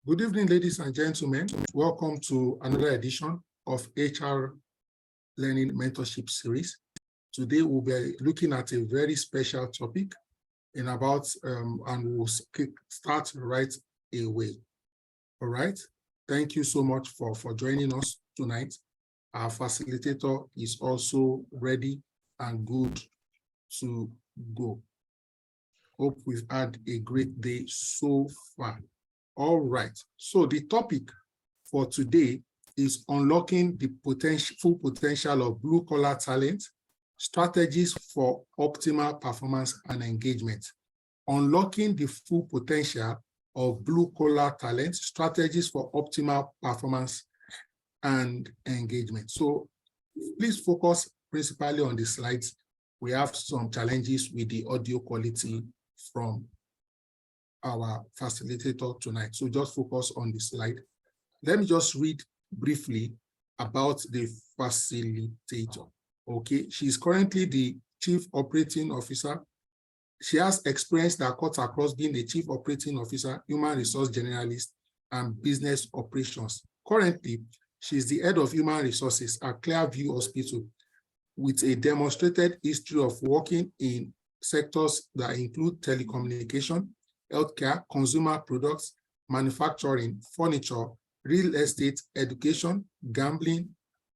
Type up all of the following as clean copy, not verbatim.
Good evening, ladies and gentlemen. Welcome to another edition of HR Learning Mentorship Series. Today, we'll be looking at a very special topic and we'll start right away. All right. Thank you so much for joining us tonight. Our facilitator is also ready and good to go. Hope we've had a great day so far. All right, so the topic for today is unlocking the full potential of blue-collar talent, strategies for optimal performance and engagement. Unlocking the full potential of blue-collar talent, strategies for optimal performance and engagement. So please focus principally on the slides. We have some challenges with the audio quality from our facilitator tonight. So just focus on the slide. Let me just read briefly about the facilitator. Okay, she's currently the Chief Operating Officer. She has experience that cuts across being the Chief Operating Officer, Human Resource Generalist, and Business Operations. Currently, she's the Head of Human Resources at Clearview Hospital, with a demonstrated history of working in sectors that include telecommunication, healthcare, consumer products, manufacturing, furniture, real estate, education, gambling,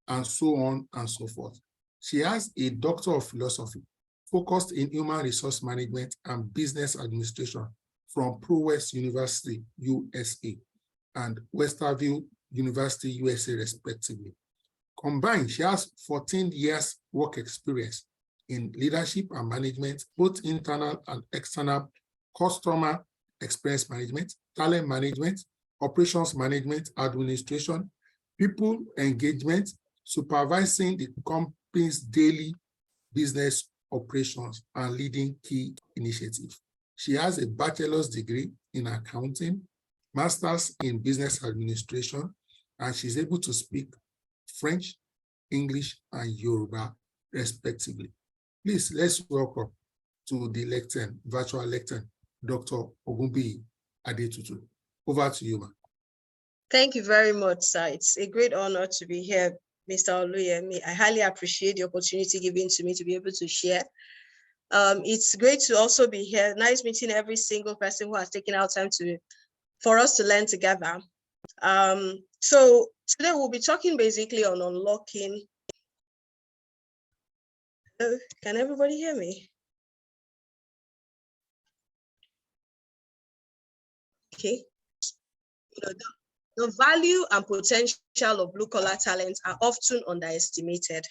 and so on and so forth. She has a Doctor of Philosophy focused in Human Resource Management and Business Administration from Prowess University, USA, and Westerville University, USA, respectively. Combined, she has 14 years work experience in leadership and management, both internal and external, customer experience management, talent management, operations management, administration, people engagement, supervising the company's daily business operations, and leading key initiatives. She has a bachelor's degree in accounting, master's in business administration, and she's able to speak French, English, and Yoruba, respectively. Please, let's welcome to the lectern, virtual lectern, Dr. Ogunbiyi Adetutu. Over to you, ma'am. Thank you very much, sir. It's a great honor to be here, Mr. Oluyemi. I highly appreciate the opportunity given to me to be able to share. It's great to also be here. Nice meeting every single person who has taken out time for us to learn together. So today we'll be talking basically on unlocking. Can everybody hear me? Okay. The value and potential of blue-collar talent are often underestimated.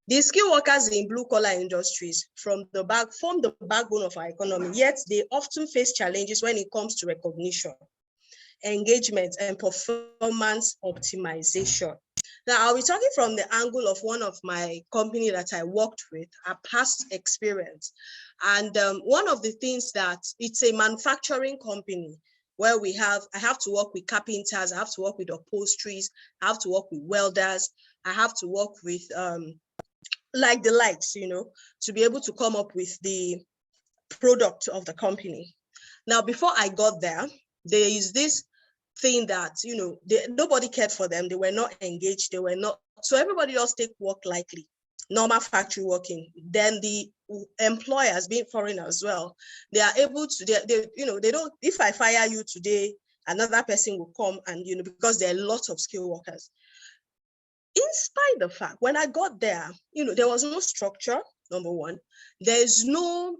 The skilled workers in blue-collar industries form the backbone of our economy, yet they often face challenges when it comes to recognition, engagement, and performance optimization. Now, I'll be talking from the angle of one of my company that I worked with, a past experience. And one of the things that it's a manufacturing company where I have to work with carpenters, I have to work with upholsteries, I have to work with welders, I have to work with the likes, to be able to come up with the product of the company. Now, before I got there is this thing that, nobody cared for them. They were not engaged. So everybody else take work lightly, normal factory working. Then the employers, being foreign as well, they are able to, they don't, if I fire you today, another person will come and, because there are lots of skilled workers. In spite of the fact, when I got there, there was no structure, number one. There's no,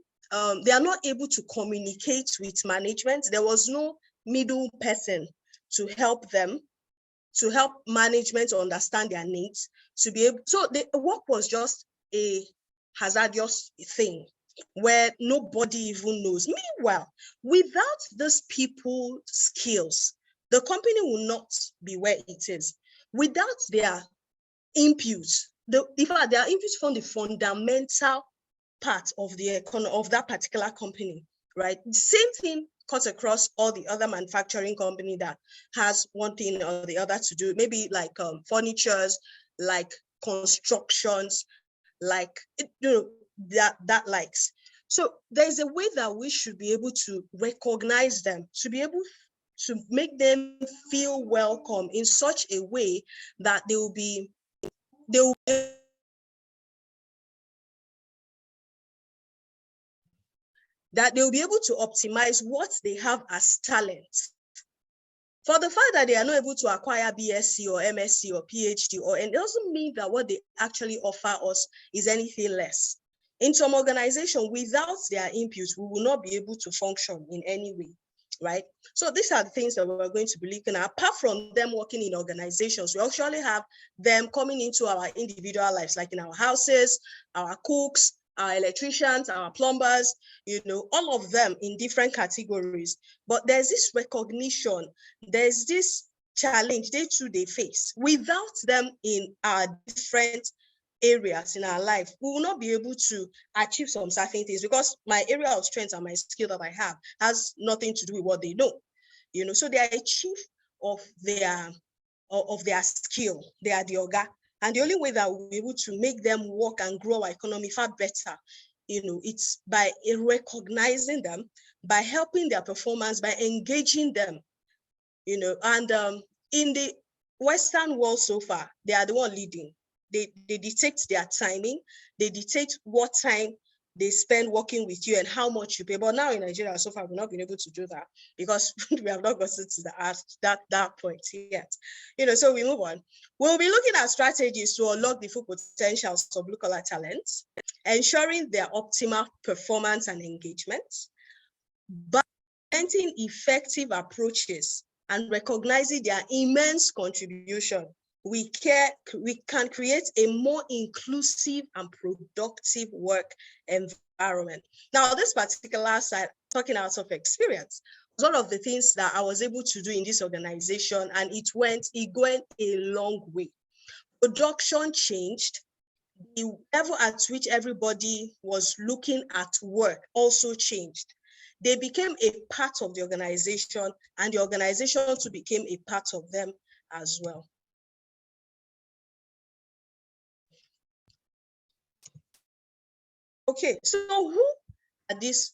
they are not able to communicate with management. There was no middle person to help them, to help management understand their needs, to be able, so the work was just a hazardous thing where nobody even knows. Meanwhile, without these people skills, the company will not be where it is. Without their inputs, in fact, their inputs from the fundamental part of the economy of that particular company, right? The same thing cuts across all the other manufacturing company that has one thing or the other to do, maybe like furnitures, like constructions, like that likes. So there's a way that we should be able to recognize them, to be able to make them feel welcome in such a way that they will be able to optimize what they have as talent. For the fact that they are not able to acquire BSc or MSc or PhD, and it doesn't mean that what they actually offer us is anything less. In some organization, without their input, we will not be able to function in any way, right? So these are the things that we're going to be looking at. Apart from them working in organizations, we actually have them coming into our individual lives, like in our houses, our cooks, our electricians, our plumbers, all of them in different categories. But there's this recognition, there's this challenge they face. Without them in our different areas in our life, we will not be able to achieve some certain things, because my area of strength and my skill that I have has nothing to do with what they know. So they are a chief of their skill. They are the Oga. And the only way that we'll be able to make them work and grow our economy far better, it's by recognizing them, by helping their performance, by engaging them, and in the Western world so far, they are the one leading. They dictate their timing, they dictate what time they spend working with you and how much you pay. But now in Nigeria, so far, we've not been able to do that because we have not gotten to that point yet. So we move on. We'll be looking at strategies to unlock the full potentials of blue-collar talents, ensuring their optimal performance and engagement, by implementing effective approaches and recognizing their immense contribution. We can create a more inclusive and productive work environment. Now, this particular side, talking out of experience, was one of the things that I was able to do in this organization, and it went a long way. Production changed. The level at which everybody was looking at work also changed. They became a part of the organization, and the organization too became a part of them as well. Okay, so who are these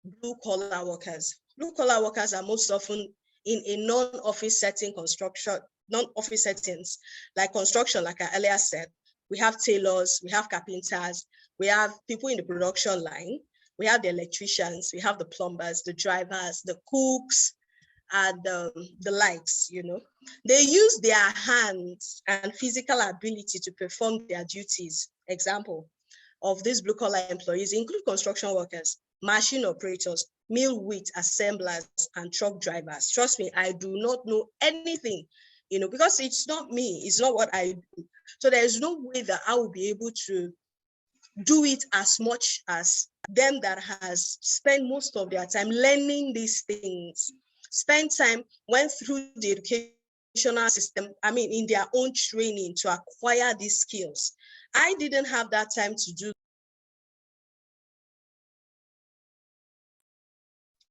blue-collar workers? Blue-collar workers are most often in a non-office setting non-office settings, like construction, like I earlier said. We have tailors, we have carpenters, we have people in the production line, we have the electricians, we have the plumbers, the drivers, the cooks, and the likes, They use their hands and physical ability to perform their duties. Example of these blue-collar employees include construction workers, machine operators, mill wheat assemblers, and truck drivers. Trust me, I do not know anything, because it's not me, it's not what I do. So there's no way that I will be able to do it as much as them that has spent most of their time learning these things, spend time, went through the educational system, in their own training to acquire these skills. I didn't have that time to do.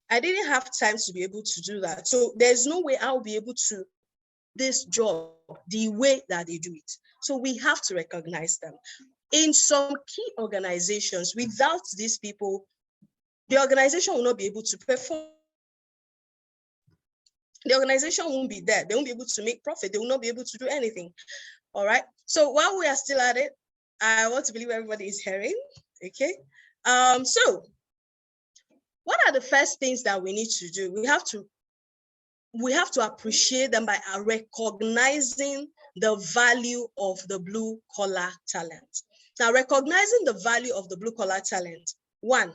I didn't have time to be able to do that. So there's no way I'll be able to do this job the way that they do it. So we have to recognize them. In some key organizations, without these people, the organization will not be able to perform. The organization won't be there. They won't be able to make profit. They will not be able to do anything. All right. So while we are still at it, I want to believe everybody is hearing. Okay. So what are the first things that we need to do? We have to appreciate them by recognizing the value of the blue-collar talent. Now, recognizing the value of the blue-collar talent, one,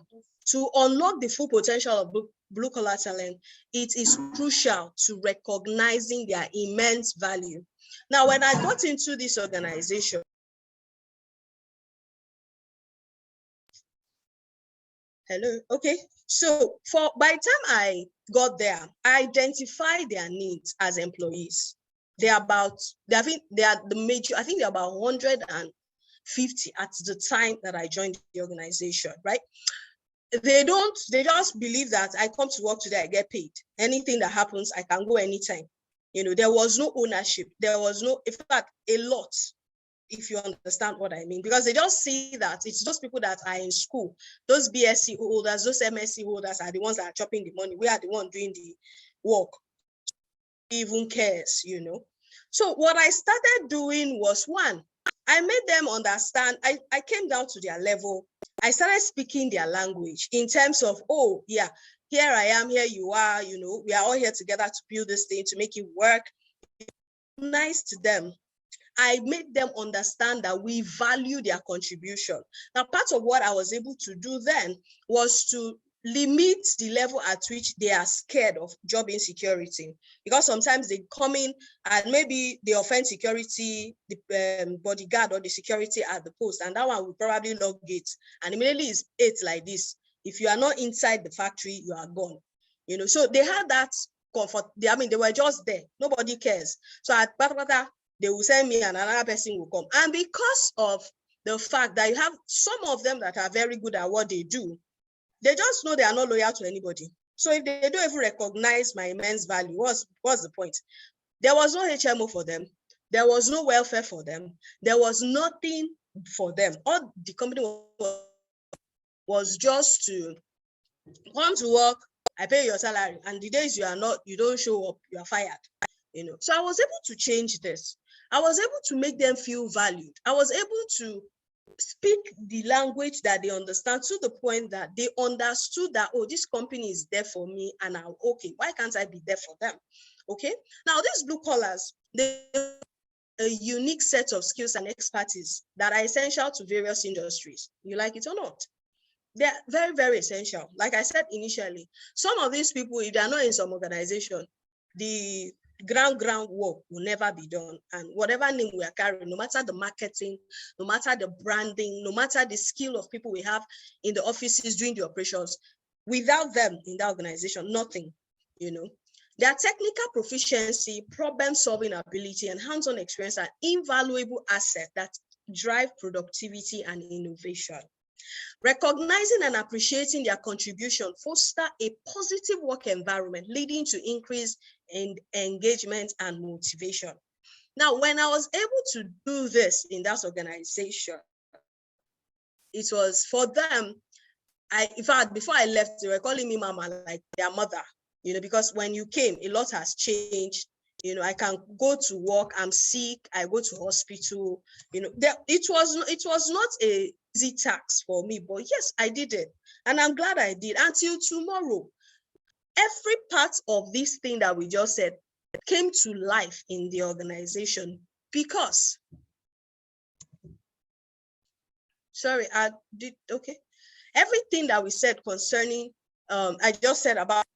to unlock the full potential of blue-collar talent, it is crucial to recognizing their immense value. Now, when I got into this organization, hello, okay. So by the time I got there, I identified their needs as employees. They're about 150 at the time that I joined the organization, right? They just believe that I come to work today, I get paid. Anything that happens, I can go anytime. There was no ownership. There was no, in fact, a lot. if you understand what I mean, because they just see that it's those people that are in school, those BSc holders, those MSc holders are the ones that are chopping the money. We are the one doing the work. Even cares, you know. So what I started doing was, one, I made them understand. I came down to their level. I started speaking their language in terms of, oh yeah, here I am, here you are, you know, we are all here together to build this thing, to make it work. Nice to them. I made them understand that we value their contribution. Now, part of what I was able to do then was to limit the level at which they are scared of job insecurity, because sometimes they come in and maybe they offend security, the bodyguard or the security at the post, and that one will probably log it, and immediately it's like this. If you are not inside the factory, you are gone. You know, so they had that comfort. I mean, they were just there. Nobody cares. So at Patapata, they will send me and another person will come. And because of the fact that you have some of them that are very good at what they do, they just know they are not loyal to anybody. So if they don't even recognize my immense value, what's the point? There was no HMO for them. There was no welfare for them. There was nothing for them. All the company was just to come to work, I pay your salary, and the days you don't show up, you are fired. You know, so I was able to change this. I was able to make them feel valued. I was able to speak the language that they understand, to the point that they understood that, oh, this company is there for me, and I'm okay. Why can't I be there for them? Okay. Now, these blue collars, they have a unique set of skills and expertise that are essential to various industries. You like it or not? They're very, very essential. Like I said initially, some of these people, if they're not in some organization, the ground work will never be done. And whatever name we are carrying, no matter the marketing, no matter the branding, no matter the skill of people we have in the offices doing the operations, without them in the organization, nothing, you know. Their technical proficiency, problem-solving ability, and hands-on experience are invaluable assets that drive productivity and innovation. Recognizing and appreciating their contribution foster a positive work environment, leading to increase in engagement and motivation. Now, when I was able to do this in that organization, it was for them, in fact, before I left, they were calling me mama, like their mother, you know, because when you came, a lot has changed. You know, I can go to work, I'm sick, I go to hospital, you know, it was not a easy task for me, but yes, I did it. And I'm glad I did. Until tomorrow, every part of this thing that we just said came to life in the organization because, sorry, I did, okay. Everything that we said concerning, I just said about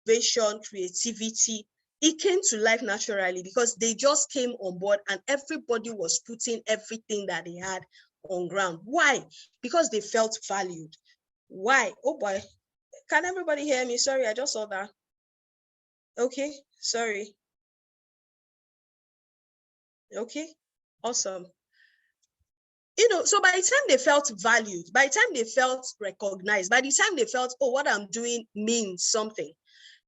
innovation, creativity, it came to life naturally because they just came on board and everybody was putting everything that they had on ground. Why? Because they felt valued. Why? Oh boy, can everybody hear me? Sorry, I just saw that. Okay, sorry. Okay, awesome. You know, so by the time they felt valued, by the time they felt recognized, by the time they felt, oh, what I'm doing means something,